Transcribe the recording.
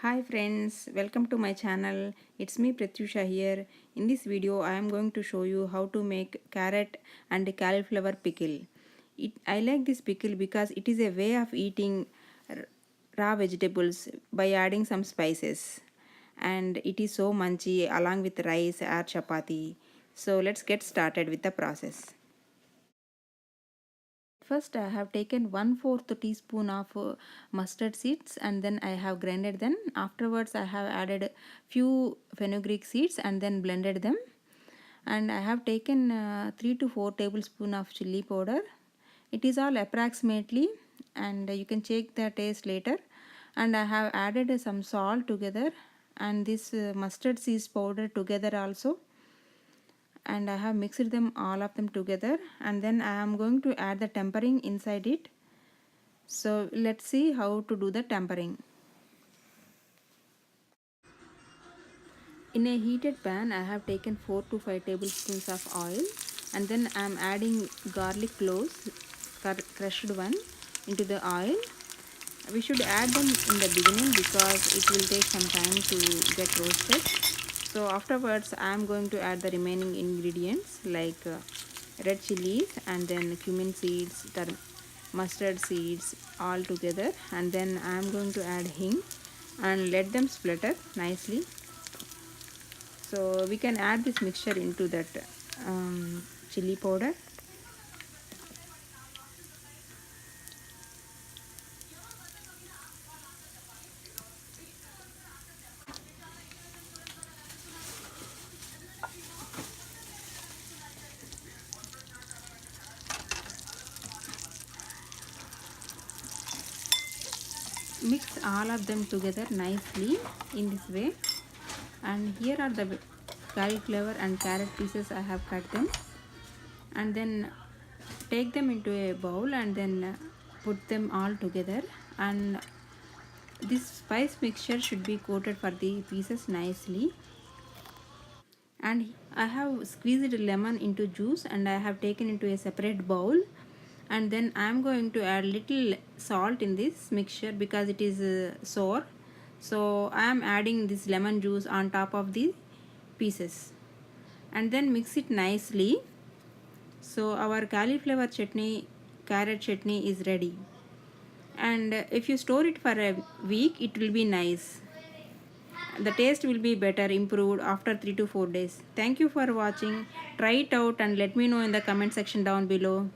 Hi friends, welcome to my channel. It's me Pratyusha here. In this video I am going to show you how to make carrot and cauliflower pickle. I like this pickle because it is a way of eating raw vegetables by adding some spices, and it is so munchy along with rice or chapati. So let's get started with the process. First, I have taken 1/4 teaspoon of mustard seeds and then I have grinded them. Afterwards, I have added few fenugreek seeds and then blended them. And I have taken 3 to 4 tablespoon of chili powder. It is all approximately, and you can check the taste later. And I have added some salt together and this mustard seeds powder together also, and I have mixed them all of them together, and then I am going to add the tempering inside it. So let's see how to do the tempering. In a heated pan I have taken 4 to 5 tablespoons of oil, and then I am adding garlic cloves, crushed one, into the oil. We should add them in the beginning because it will take some time to get roasted. So afterwards I am going to add the remaining ingredients like red chilies and then cumin seeds, mustard seeds all together, and then I am going to add hing and let them splatter nicely. So we can add this mixture into that chili powder. Mix all of them together nicely in this way. And here are the cauliflower and carrot pieces. I have cut them, and then take them into a bowl and then put them all together. And this spice mixture should be coated for the pieces nicely. And I have squeezed lemon into juice and I have taken into a separate bowl, and then I am going to add little salt in this mixture because it is sour. So I am adding this lemon juice on top of the pieces and then mix it nicely. So our cauliflower chutney, carrot chutney is ready, and if you store it for a week it will be nice. The taste will be better improved after 3 to 4 days. Thank you for watching. Try it out and let me know in the comment section down below.